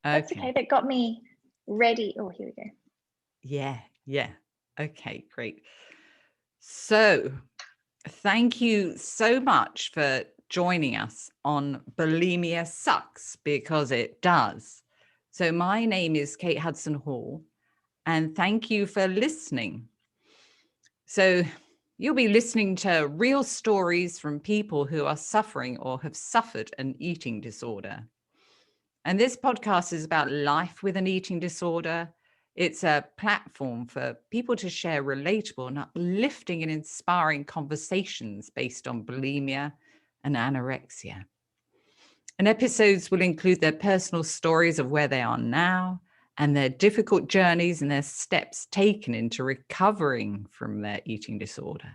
That's okay. That got me ready. Oh, here we go. Yeah. Okay, great. So thank you so much for joining us on Bulimia Sucks, because it does. So my name is Kate Hudson Hall, and thank you for listening. So you'll be listening to real stories from people who are suffering or have suffered an eating disorder. And this podcast is about life with an eating disorder. It's a platform for people to share relatable and uplifting and inspiring conversations based on bulimia and anorexia. And episodes will include their personal stories of where they are now and their difficult journeys and their steps taken into recovering from their eating disorder.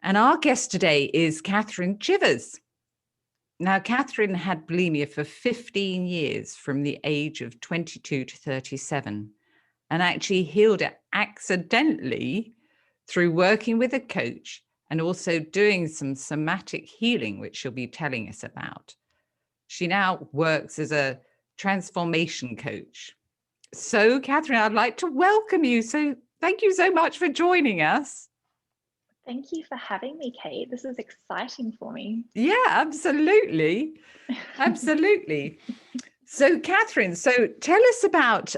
And our guest today is Katherine Chivers. Now, Katherine had bulimia for 15 years from the age of 22 to 37 and actually healed it accidentally through working with a coach and also doing some somatic healing, which she'll be telling us about. She now works as a transformation coach. So, Katherine, I'd like to welcome you. So thank you so much for joining us. Thank you for having me, Kate. This is exciting for me. Yeah, absolutely. Absolutely. So, Katherine, so tell us about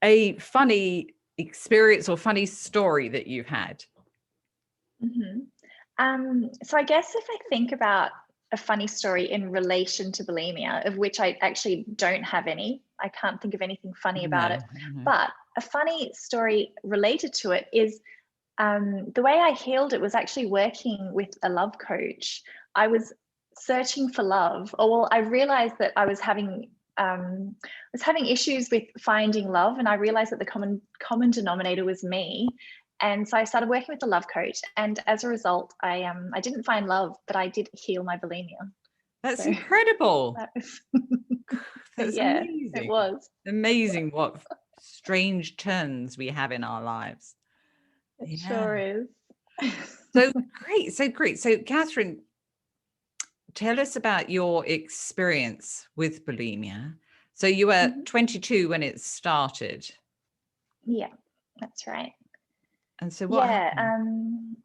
a funny experience or funny story that you've had. So I guess if I think about a funny story in relation to bulimia, of which I actually don't have any, I can't think of anything funny about it, but a funny story related to it is the way I healed it was actually working with a love coach. I was searching for love, or well, I realized that I was having issues with finding love, and I realized that the common denominator was me. And so I started working with a love coach, and as a result, I didn't find love, but I did heal my bulimia. That's incredible. That's amazing. It was amazing what strange turns we have in our lives. It sure is. So great. So Katherine, tell us about your experience with bulimia. So you were 22 when it started. Yeah, that's right. And so what happened?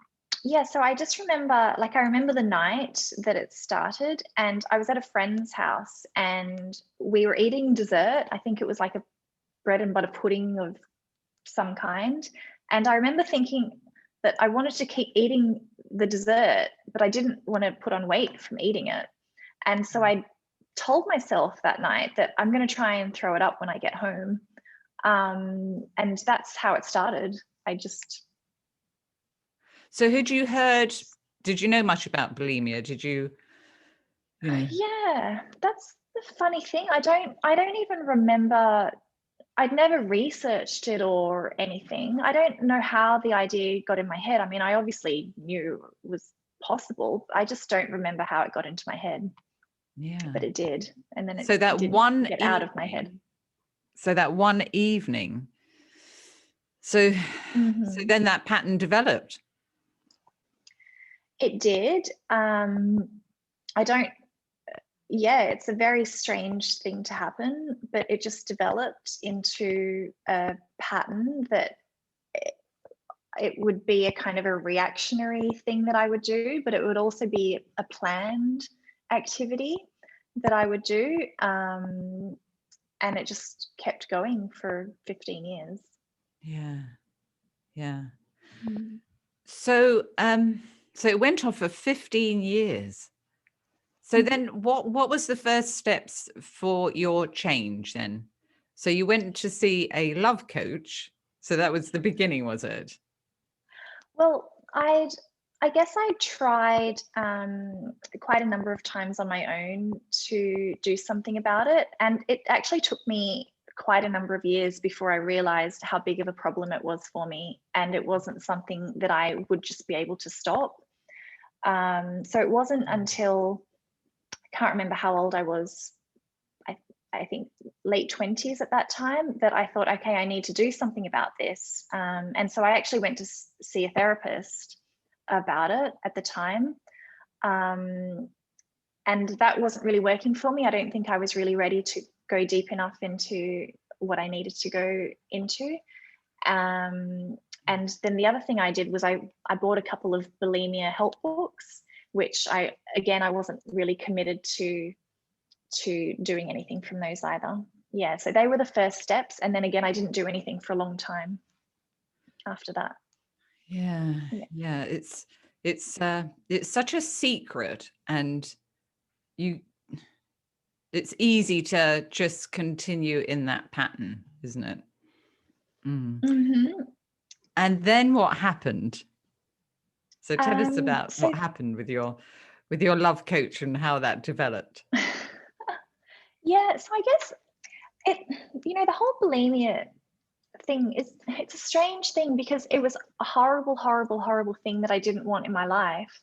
So I just remember, I remember the night that it started, and I was at a friend's house and we were eating dessert. I think it was like a bread and butter pudding of some kind. And I remember thinking that I wanted to keep eating the dessert, but I didn't want to put on weight from eating it. And so I told myself that night that I'm going to try and throw it up when I get home. And that's how it started. So did you know much about bulimia? Did you know? Yeah, that's the funny thing. I don't even remember. I'd never researched it or anything. I don't know how the idea got in my head. I mean, I obviously knew it was possible. I just don't remember how it got into my head. Yeah. But it did. And then so that one get out of my head. So that one evening. So then that pattern developed. It did. It's a very strange thing to happen, but it just developed into a pattern that it would be a kind of a reactionary thing that I would do, but it would also be a planned activity that I would do. And it just kept going for 15 years. Yeah. So it went on for 15 years. So then what was the first steps for your change then? So you went to see a love coach. So that was the beginning, was it? Well, I guess I tried quite a number of times on my own to do something about it. And it actually took me quite a number of years before I realized how big of a problem it was for me. And it wasn't something that I would just be able to stop. So it wasn't until, I can't remember how old I was, I think late 20s at that time, that I thought, okay, I need to do something about this. And so I actually went to see a therapist about it at the time. and that wasn't really working for me. I don't think I was really ready to go deep enough into what I needed to go into. And then the other thing I did was I bought a couple of bulimia help books, which I wasn't really committed to doing anything from those either. Yeah, so they were the first steps, and then again I didn't do anything for a long time after that. Yeah, it's such a secret, and it's easy to just continue in that pattern, isn't it? And then what happened? So tell us about what happened with your love coach and how that developed. Yeah, so I guess the whole bulimia thing it's a strange thing, because it was a horrible thing that I didn't want in my life,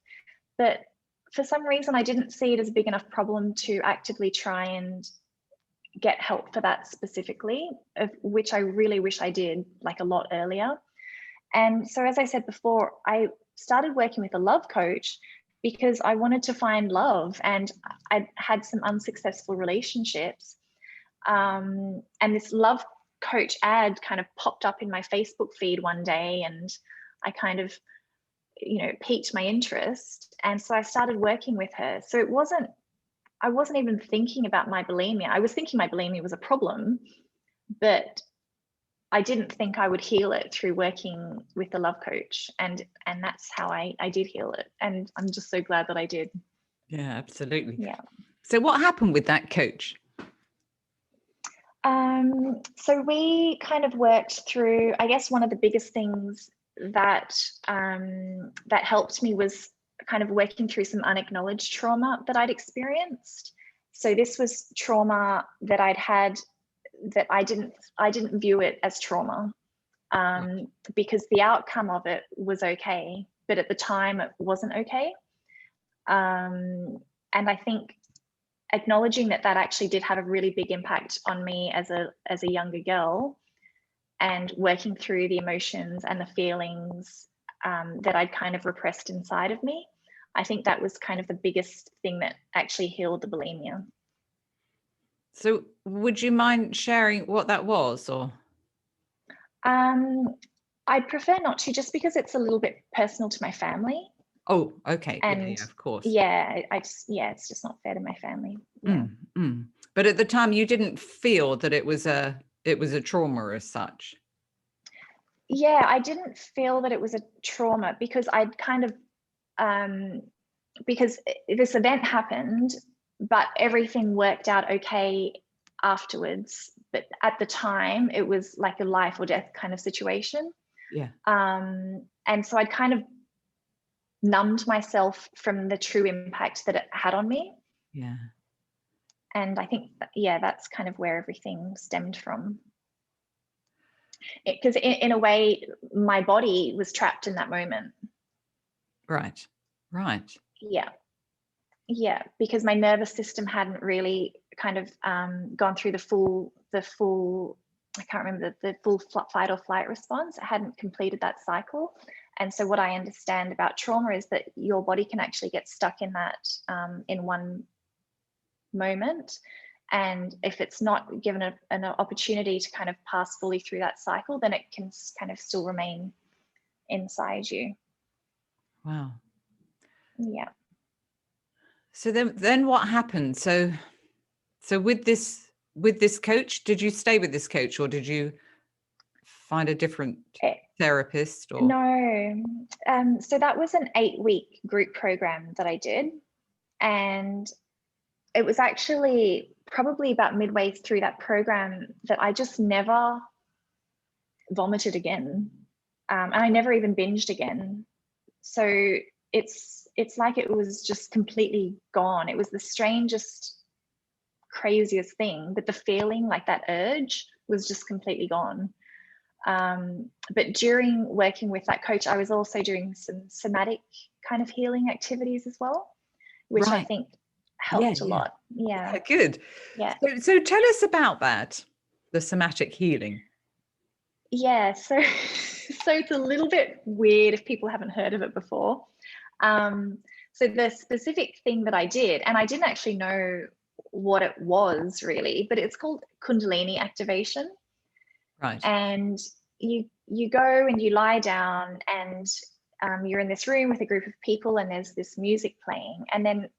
but for some reason I didn't see it as a big enough problem to actively try and get help for that specifically, of which I really wish I did, like, a lot earlier. And so, as I said before, I started working with a love coach because I wanted to find love, and I had some unsuccessful relationships. And this love coach ad kind of popped up in my Facebook feed one day, and I kind of, piqued my interest. And so I started working with her. So I wasn't even thinking about my bulimia. I was thinking my bulimia was a problem, but I didn't think I would heal it through working with the love coach. And that's how I did heal it. And I'm just so glad that I did. Yeah, absolutely. Yeah. So what happened with that coach? So we kind of worked through, I guess one of the biggest things that that helped me was kind of working through some unacknowledged trauma that I'd experienced. So this was trauma that I'd had that I didn't view it as trauma, because the outcome of it was okay, but at the time it wasn't okay. And I think acknowledging that actually did have a really big impact on me as a younger girl, and working through the emotions and the feelings that I'd kind of repressed inside of me, I think that was kind of the biggest thing that actually healed the bulimia. So would you mind sharing what that was? Or I'd prefer not to, just because it's a little bit personal to my family. Oh, okay. And yeah, of course. Yeah, it's just not fair to my family. Yeah. But at the time you didn't feel that it was a trauma as such. Yeah, I didn't feel that it was a trauma, because I'd kind of because this event happened, but everything worked out okay afterwards. But at the time, it was like a life or death kind of situation. Yeah. And so I'd kind of numbed myself from the true impact that it had on me. Yeah. And I think, that's kind of where everything stemmed from. Because in a way, my body was trapped in that moment. Right. Yeah, because my nervous system hadn't really kind of gone through the full I can't remember the full fight or flight response. I hadn't completed that cycle. And so what I understand about trauma is that your body can actually get stuck in that in one moment. And if it's not given an opportunity to kind of pass fully through that cycle, then it can kind of still remain inside you. Wow. Yeah. So then what happened? So with this coach, did you stay with this coach, or did you find a different therapist? Or no. So that was an 8-week group program that I did. And it was actually probably about midway through that program that I just never vomited again. And I never even binged again. So it's like it was just completely gone. It was the strangest, craziest thing, but the feeling, like that urge, was just completely gone. But during working with that coach, I was also doing some somatic kind of healing activities as well, which I think helped a lot. Yeah. Good. Yeah. So tell us about that, the somatic healing. Yeah. So it's a little bit weird if people haven't heard of it before. So the specific thing that I did, and I didn't actually know what it was really, but it's called Kundalini activation. Right. And you go and you lie down, and you're in this room with a group of people, and there's this music playing, and then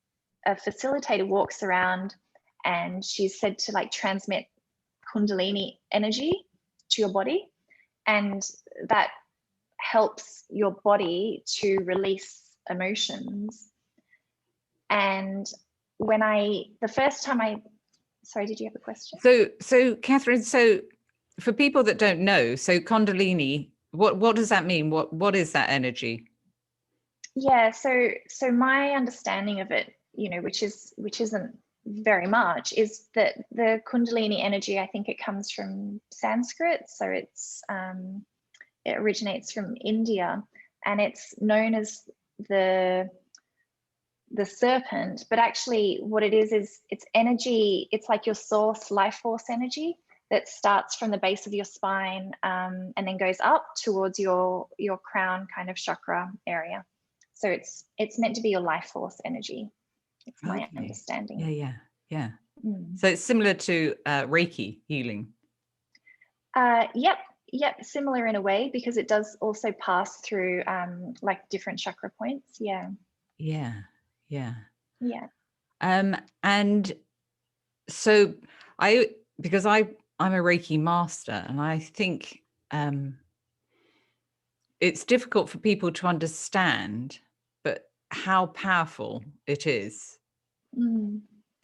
a facilitator walks around, and she's said to like transmit Kundalini energy to your body, and that helps your body to release emotions. And the first time sorry, did you have a question? So Katherine, so for people that don't know, so Kundalini, what does that mean? What is that energy? Yeah, so my understanding of it, which isn't very much, is that the Kundalini energy, I think it comes from Sanskrit, so it originates from India, and it's known as the serpent, but actually what it is it's energy. It's like your source life force energy that starts from the base of your spine, and then goes up towards your crown kind of chakra area. So it's meant to be your life force energy. It's my understanding. Yeah. So it's similar to Reiki healing. Yep, similar in a way, because it does also pass through like different chakra points. Yeah. And so because I'm a Reiki master, and I think it's difficult for people to understand, but how powerful it is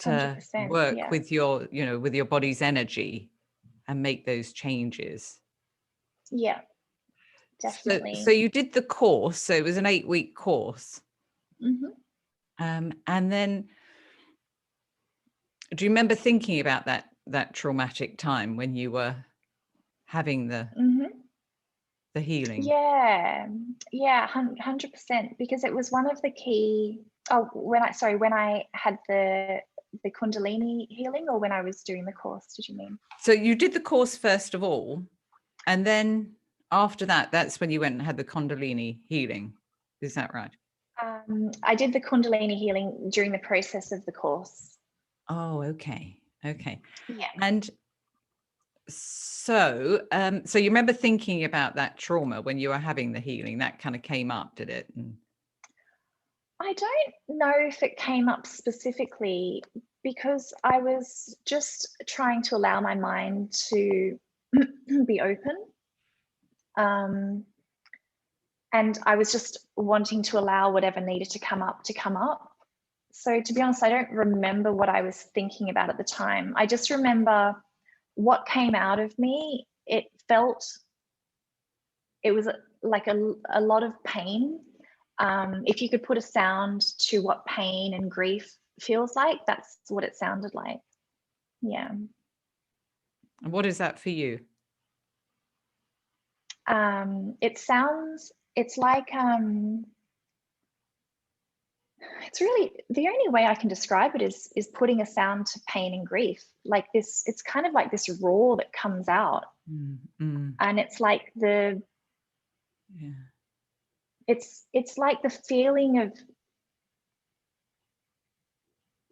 to work with your, with your body's energy and make those changes. Yeah, definitely. So you did the course. So it was an 8-week course. Mm-hmm. And then, do you remember thinking about that traumatic time when you were having the healing? Yeah, 100%, because it was one of the key. Oh, when I had the Kundalini healing, or when I was doing the course, did you mean? So you did the course first of all, and then after that, that's when you went and had the Kundalini healing. Is that right? I did the Kundalini healing during the process of the course. Oh, okay. Yeah. And so so you remember thinking about that trauma when you were having the healing? That kind of came up, did it? I don't know if it came up specifically, because I was just trying to allow my mind to be open. And I was just wanting to allow whatever needed to come up. So to be honest, I don't remember what I was thinking about at the time. I just remember what came out of me. It was like a lot of pain. If you could put a sound to what pain and grief feels like, that's what it sounded like. Yeah. And what is that for you? It's like, it's really, the only way I can describe it is putting a sound to pain and grief. Like this, it's kind of like this roar that comes out. And it's like it's like the feeling of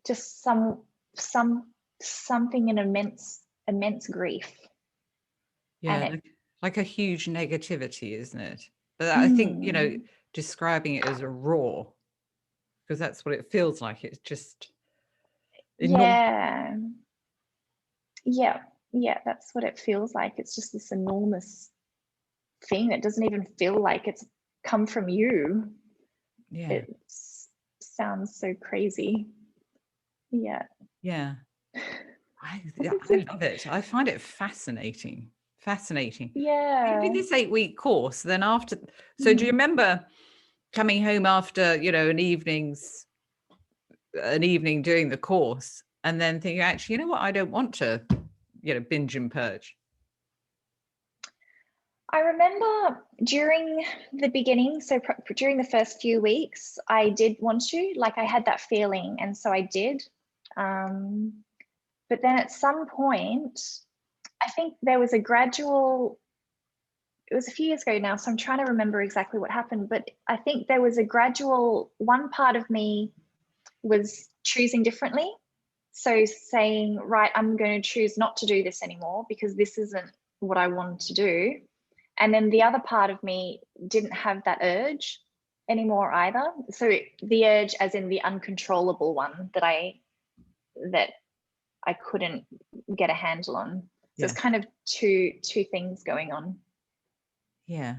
just something in immense grief. Yeah, like a huge negativity, isn't it? But I think, describing it as a roar, because that's what it feels like. It's just enormous. Yeah, that's what it feels like. It's just this enormous thing that doesn't even feel like it's come from you. Yeah. It sounds so crazy. Yeah. I love it. I find it fascinating. Yeah. You did this 8-week course, then after, so do you remember coming home after, an evening doing the course, and then thinking, actually, you know what, I don't want to, binge and purge? I remember during the beginning, so during the first few weeks, I did want to, like I had that feeling, and so I did. But then at some point, I think there was a gradual it was a few years ago now, so I'm trying to remember exactly what happened, but I think there was a gradual, one part of me was choosing differently. So saying, right, I'm going to choose not to do this anymore because this isn't what I want to do. And then the other part of me didn't have that urge anymore either. So the urge as in the uncontrollable one that I couldn't get a handle on. So it's kind of two things going on. Yeah.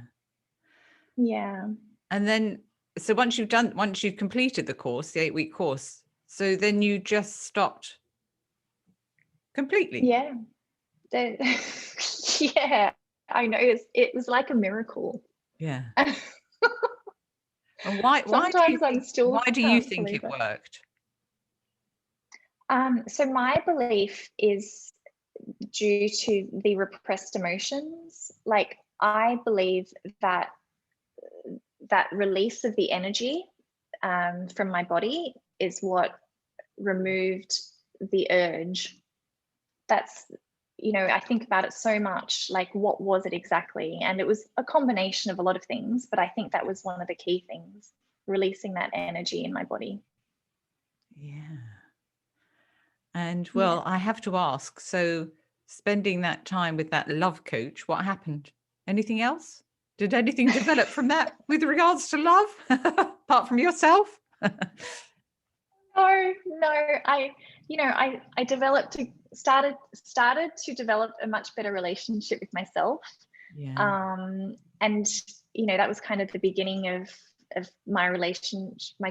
Yeah. And then, so once you've completed the course, the 8-week course, so then you just stopped completely. Yeah. Yeah, I know. It was like a miracle. Yeah. And why do you think it worked? So my belief is due to the repressed emotions. Like, I believe that release of the energy from my body is what removed the urge. That's, I think about it so much, like, what was it exactly? And it was a combination of a lot of things, but I think that was one of the key things, releasing that energy in my body. Yeah. And well, I have to ask, so spending that time with that love coach, what happened? Anything else? Did anything develop from that with regards to love, apart from yourself? No, I started to develop a much better relationship with myself. And that was kind of the beginning of my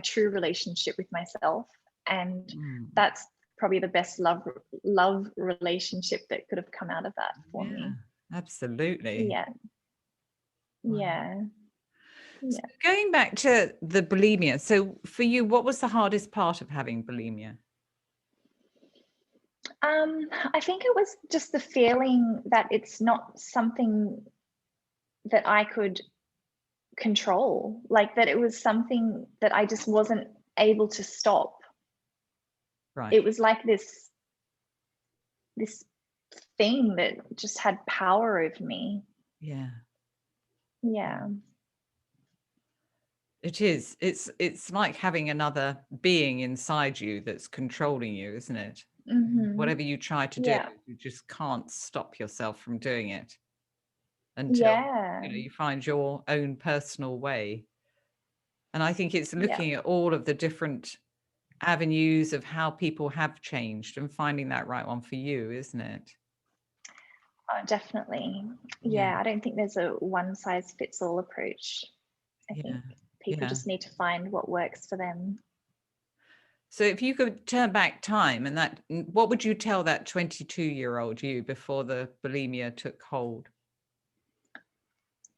true relationship with myself. And that's probably the best love relationship that could have come out of that for me. Absolutely. Yeah. Wow. Yeah. So going back to the bulimia, so for you, what was the hardest part of having bulimia? I think it was just the feeling that it's not something that I could control, like that it was something that I just wasn't able to stop. Right. It was like this thing that just had power over me. Yeah. It is. It's like having another being inside you that's controlling you, isn't it? Mm-hmm. Whatever you try to do, you just can't stop yourself from doing it until you find your own personal way. And I think it's looking at all of the different avenues of how people have changed and finding that right one for you, isn't it? Oh, definitely. Yeah, I don't think there's a one size fits all approach. I think people just need to find what works for them. So if you could turn back time what would you tell that 22-year-old you before the bulimia took hold?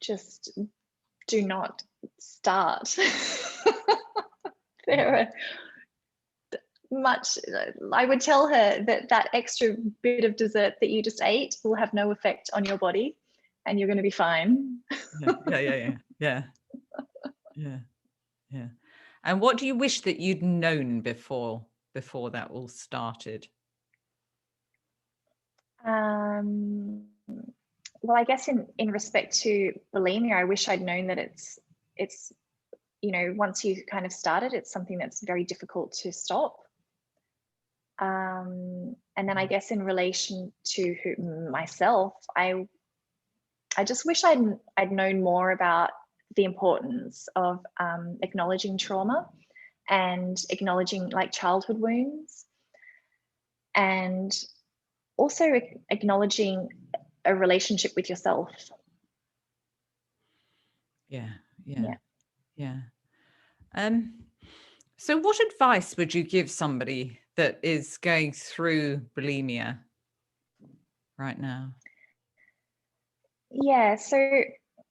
Just do not start. I would tell her that extra bit of dessert that you just ate will have no effect on your body and you're going to be fine. Yeah. And what do you wish that you'd known before that all started? Well, I guess in respect to bulimia, I wish I'd known that it's once you kind of started, it's something that's very difficult to stop. And then I guess in relation to myself, I just wish I'd known more about the importance of acknowledging trauma and acknowledging like childhood wounds, and also acknowledging a relationship with yourself. Yeah. So what advice would you give somebody that is going through bulimia right now? Yeah, so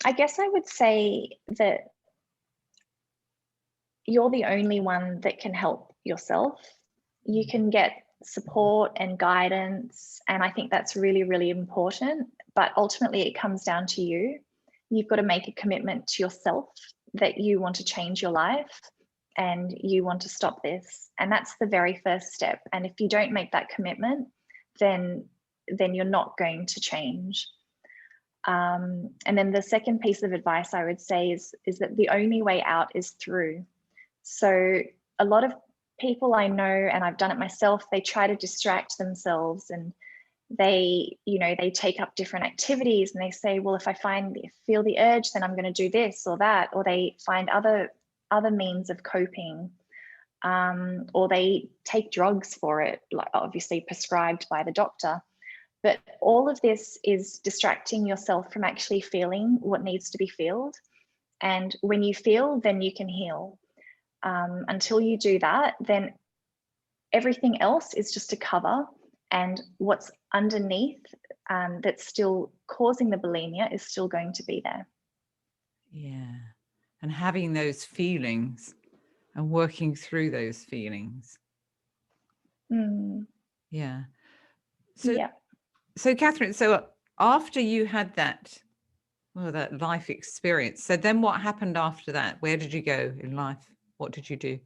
I guess I would say that you're the only one that can help yourself. You can get support and guidance, and I think that's really, really important. But ultimately, it comes down to you. You've got to make a commitment to yourself that you want to change your life and you want to stop this. And that's the very first step. And if you don't make that commitment, then you're not going to change. And then the second piece of advice I would say is that the only way out is through. So a lot of people I know, and I've done it myself, they try to distract themselves, and they take up different activities, and they say, well, if I feel the urge, then I'm going to do this or that, or they find other means of coping, or they take drugs for it, like obviously prescribed by the doctor. But all of this is distracting yourself from actually feeling what needs to be felt. And when you feel, then you can heal. Until you do that, then everything else is just a cover, and what's underneath, that's still causing the bulimia, is still going to be there. Yeah. And having those feelings and working through those feelings. Yeah. So Katherine, so after you had that life experience, so then what happened after that? Where did you go in life? What did you do?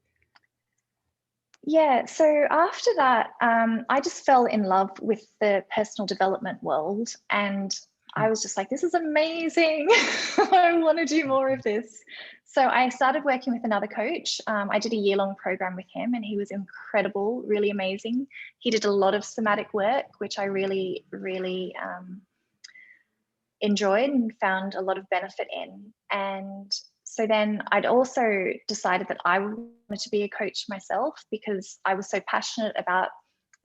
Yeah, so after that, I just fell in love with the personal development world, and I was just like, this is amazing. I want to do more of this. So I started working with another coach. I did a year-long program with him, and he was incredible, really amazing. He did a lot of somatic work, which I really, really enjoyed and found a lot of benefit in. And so then I'd also decided that I wanted to be a coach myself, because I was so passionate about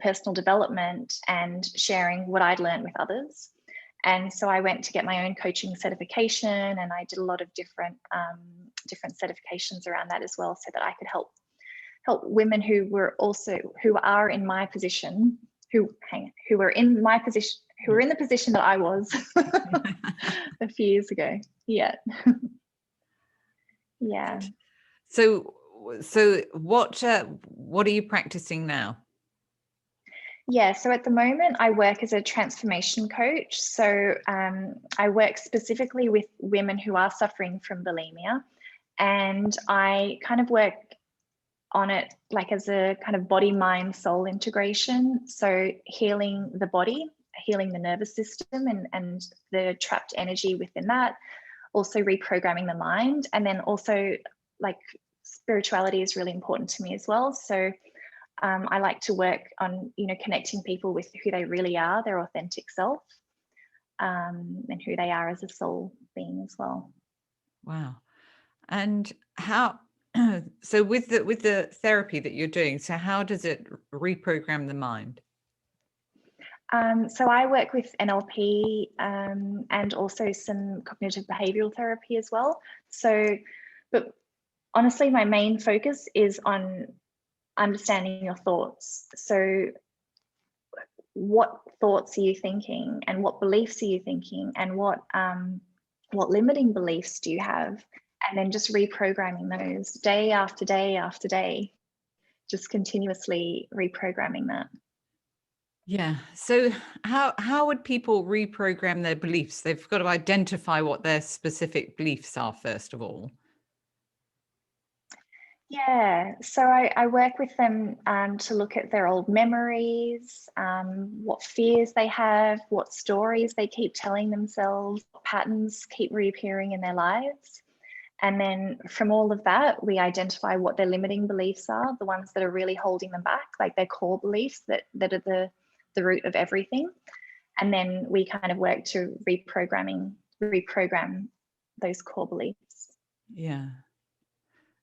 personal development and sharing what I'd learned with others. And so I went to get my own coaching certification, and I did a lot of different certifications around that as well, so that I could help women who are in my position, who were in the position that I was a few years ago. Yeah. Yeah. So what are you practicing now? Yeah, so at the moment I work as a transformation coach. So I work specifically with women who are suffering from bulimia, and I kind of work on it like as a kind of body, mind, soul integration. So healing the body, healing the nervous system and the trapped energy within that, also reprogramming the mind, and then also like spirituality is really important to me as well. So I like to work on, connecting people with who they really are, their authentic self, and who they are as a soul being as well. Wow. And how, so with the therapy that you're doing, so how does it reprogram the mind? So I work with NLP and also some cognitive behavioral therapy as well. So, but honestly, my main focus is on understanding your thoughts. So what thoughts are you thinking, and what beliefs are you thinking, and what limiting beliefs do you have? And then just reprogramming those day after day after day, just continuously reprogramming that. Yeah. So how would people reprogram their beliefs? They've got to identify what their specific beliefs are, first of all. Yeah, so I work with them to look at their old memories, what fears they have, what stories they keep telling themselves, what patterns keep reappearing in their lives. And then from all of that, we identify what their limiting beliefs are, the ones that are really holding them back, like their core beliefs that are the root of everything. And then we kind of work to reprogram those core beliefs. Yeah.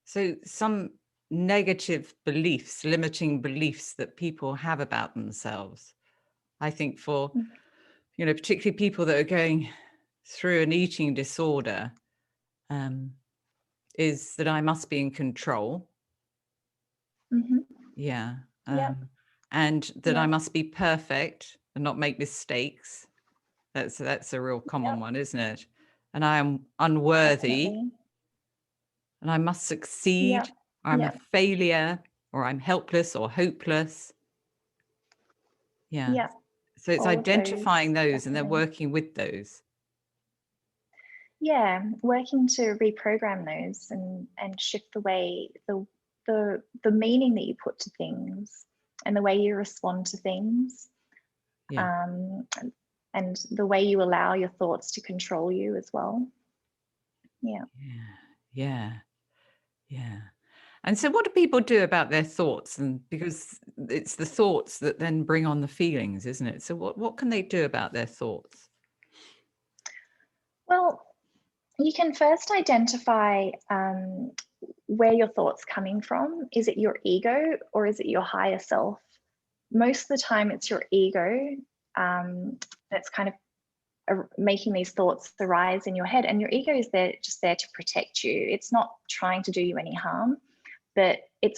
So some negative beliefs, limiting beliefs that people have about themselves. I think for, particularly people that are going through an eating disorder, is that I must be in control. Mm-hmm. Yeah. Yeah. And that I Yeah. must be perfect and not make mistakes. That's a real common Yep. one, isn't it? And I am unworthy. Definitely. And I must succeed, Yep. or I'm a Yep. failure, or I'm helpless or hopeless. Yeah. Yep. So it's All of identifying those and then definitely. working with those. Yeah, working to reprogram those and shift the way the meaning that you put to things and the way you respond to things. Yeah. and the way you allow your thoughts to control you as well. Yeah. Yeah. And so what do people do about their thoughts? And because it's the thoughts that then bring on the feelings, isn't it? So what can they do about their thoughts? Well, you can first identify where your thoughts coming from. Is it your ego or is it your higher self? Most of the time it's your ego that's kind of making these thoughts arise in your head, and your ego is there, just there to protect you. It's not trying to do you any harm, but it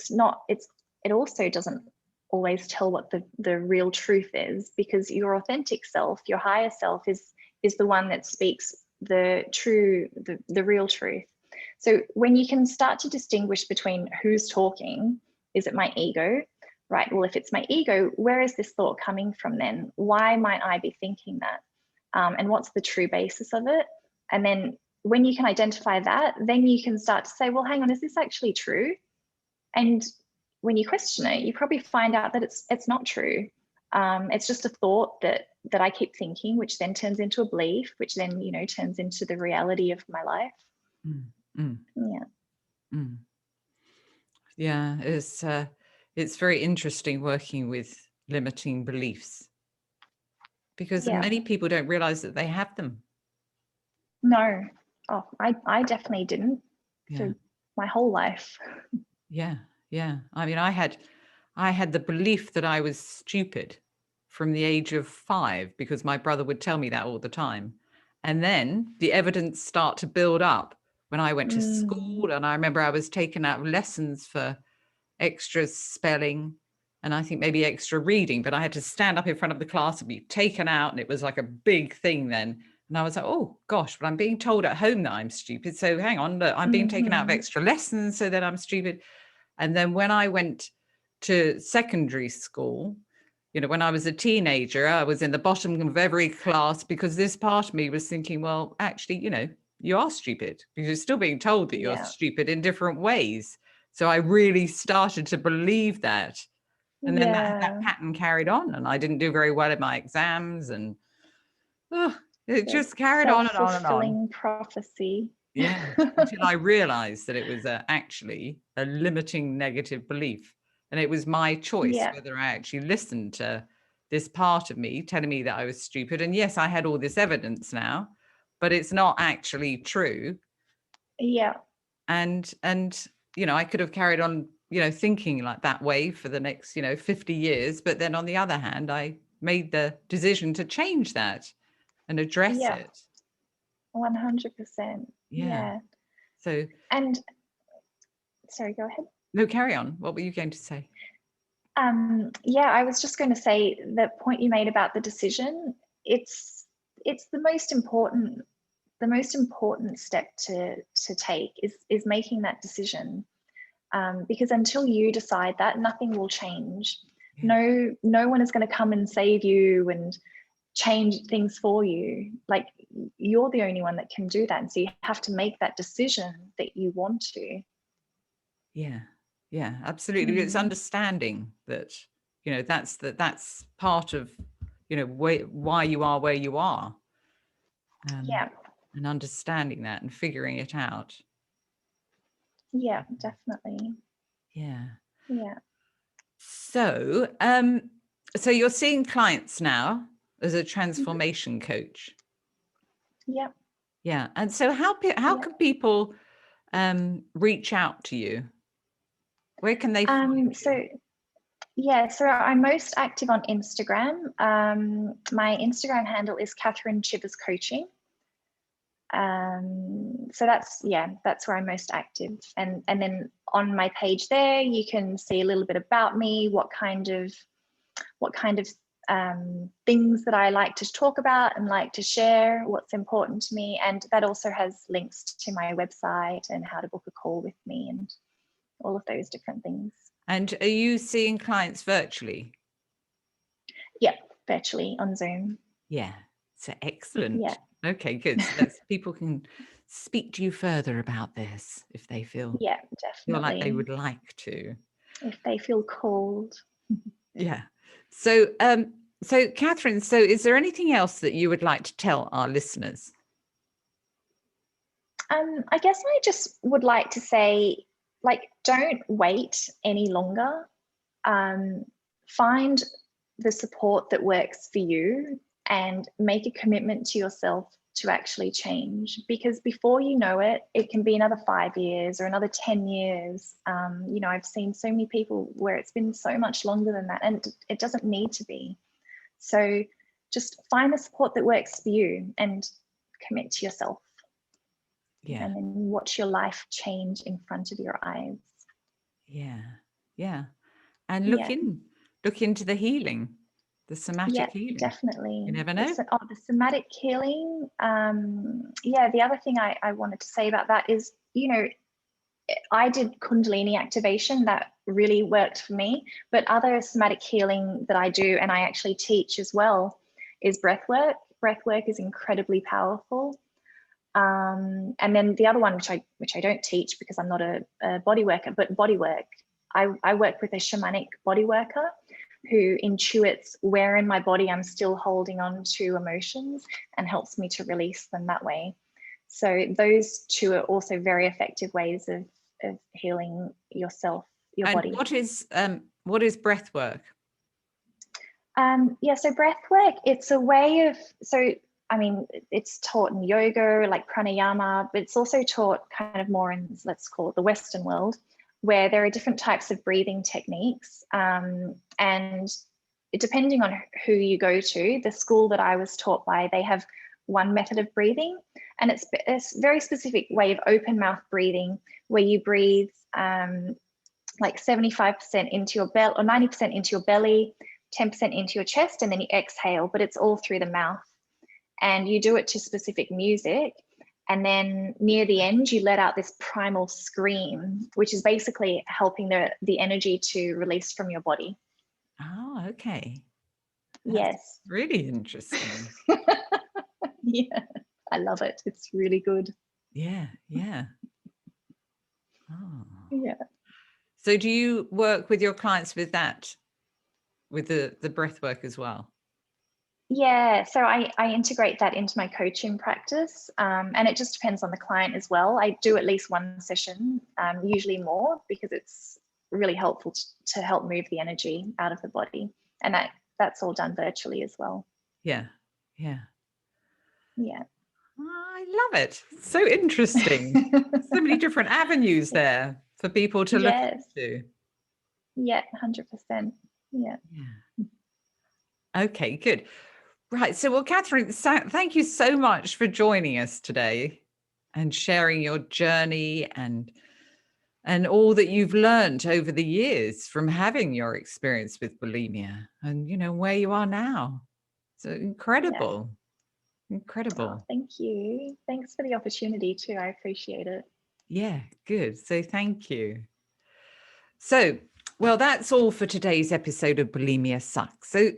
also doesn't always tell what the real truth is, because your authentic self, your higher self, is the one that speaks the real truth. So when you can start to distinguish between who's talking, is it my ego? Right, well, if it's my ego, where is this thought coming from then? Why might I be thinking that? And what's the true basis of it? And then when you can identify that, then you can start to say, well, hang on, is this actually true? And when you question it, you probably find out that it's not true. It's just a thought that I keep thinking, which then turns into a belief, which then, you know, turns into the reality of my life. Yeah, it's very interesting working with limiting beliefs, because many people don't realize that they have them. No. Oh, I definitely didn't for my whole life. Yeah. I mean, I had the belief that I was stupid from the age of 5, because my brother would tell me that all the time. And then the evidence start to build up when I went to school, and I remember I was taken out of lessons for extra spelling and I think maybe extra reading, but I had to stand up in front of the class and be taken out, and it was like a big thing then. And I was like, oh gosh, but I'm being told at home that I'm stupid. So hang on, look, I'm being taken out of extra lessons so that I'm stupid. And then when I went to secondary school, you know, when I was a teenager, I was in the bottom of every class because this part of me was thinking, well, actually, you know, you are stupid because you're still being told that you're stupid in different ways. So I really started to believe that. And then that pattern carried on, and I didn't do very well in my exams, and it just carried on and on and on. Self-fulfilling prophecy. Yeah, until I realized that it was actually a limiting negative belief. And it was my choice whether I actually listened to this part of me telling me that I was stupid. And yes, I had all this evidence now, but it's not actually true. Yeah. And you know, I could have carried on, you know, thinking like that way for the next, you know, 50 years. But then on the other hand, I made the decision to change that and address it. 100%. Yeah. So, and sorry, go ahead. No, carry on. What were you going to say? I was just going to say the point you made about the decision. It's the most important step to take is making that decision, because until you decide that, nothing will change. No one is going to come and save you and change things for you. Like, you're the only one that can do that, and so you have to make that decision that you want to. Yeah, absolutely. It's understanding that, you know, that's part of, you know, why you are where you are. And understanding that and figuring it out. Yeah, definitely. Yeah. So, so you're seeing clients now as a transformation coach. Yeah. And so how can people reach out to you? Where can they find you? So I'm most active on Instagram. My Instagram handle is Katherine Chivers Coaching. So that's where I'm most active. And then on my page there, you can see a little bit about me, what kind of things that I like to talk about and like to share, what's important to me. And that also has links to my website and how to book a call with me and all of those different things. And are you seeing clients virtually? Yeah, virtually on Zoom. Yeah, so excellent. Yeah. Okay, good. So people can speak to you further about this if they feel like they would like to. If they feel called. Yeah. So So Katherine, so is there anything else that you would like to tell our listeners? I guess I just would like to say, like, don't wait any longer. Find the support that works for you and make a commitment to yourself to actually change, because before you know it, it can be another 5 years or another 10 years. You know, I've seen so many people where it's been so much longer than that, and it doesn't need to be. So just find the support that works for you and commit to yourself. Yeah. And then watch your life change in front of your eyes. Yeah. Yeah. And look into the healing, the somatic healing. Definitely. You never know. The somatic healing. The other thing I wanted to say about that is, you know, I did Kundalini activation. That really worked for me. But other somatic healing that I do, and I actually teach as well, is breath work. Breath work is incredibly powerful. And then the other one, which I don't teach because I'm not a body worker, but body work. I work with a shamanic body worker who intuits where in my body I'm still holding on to emotions and helps me to release them that way. So those two are also very effective ways of healing yourself, your body. What is breath work? So breath work, it's a way of, I mean, it's taught in yoga, like pranayama, but it's also taught kind of more in, let's call it the Western world, where there are different types of breathing techniques. And depending on who you go to, the school that I was taught by, they have one method of breathing, and it's a very specific way of open mouth breathing, where you breathe like 75% into your belly or 90% into your belly, 10% into your chest, and then you exhale, but it's all through the mouth. And you do it to specific music. And then near the end, you let out this primal scream, which is basically helping the energy to release from your body. Oh, okay. Yes. Really interesting. Yeah, I love it. It's really good. Yeah, yeah. Oh. Yeah. So do you work with your clients with that, with the breath work as well? Yeah, so I integrate that into my coaching practice, and it just depends on the client as well. I do at least one session, usually more, because it's really helpful to help move the energy out of the body, and that's all done virtually as well. Yeah, yeah. Yeah. I love it. So interesting. So many different avenues there for people to look into. Yeah, 100%. Yeah. Okay, good. Right. So, well, Katherine, thank you so much for joining us today and sharing your journey and all that you've learned over the years from having your experience with bulimia and, you know, where you are now. So incredible. Yeah. Incredible. Oh, thank you. Thanks for the opportunity too. I appreciate it. Yeah, good. So thank you. So, well, that's all for today's episode of Bulimia Sucks. So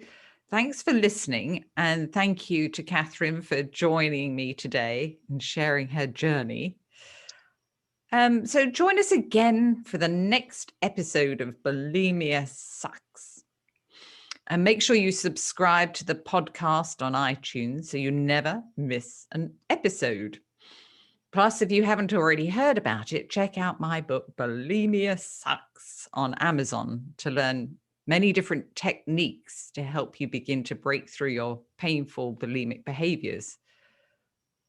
thanks for listening, and thank you to Katherine for joining me today and sharing her journey. So join us again for the next episode of Bulimia Sucks. And make sure you subscribe to the podcast on iTunes so you never miss an episode. Plus, if you haven't already heard about it, check out my book, Bulimia Sucks, on Amazon to learn many different techniques to help you begin to break through your painful bulimic behaviors.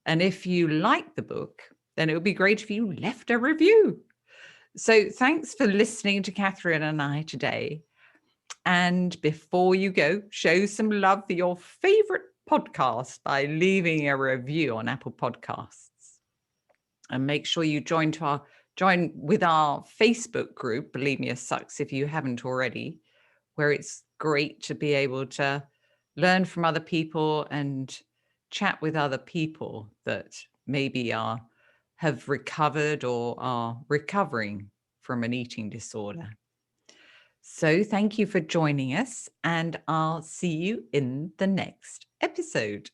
And if you like the book, then it would be great if you left a review. So thanks for listening to Katherine and I today. And before you go, show some love for your favorite podcast by leaving a review on Apple Podcasts. And make sure you join with our Facebook group, Bulimia Sucks, if you haven't already, where it's great to be able to learn from other people and chat with other people that maybe have recovered or are recovering from an eating disorder. So thank you for joining us, and I'll see you in the next episode.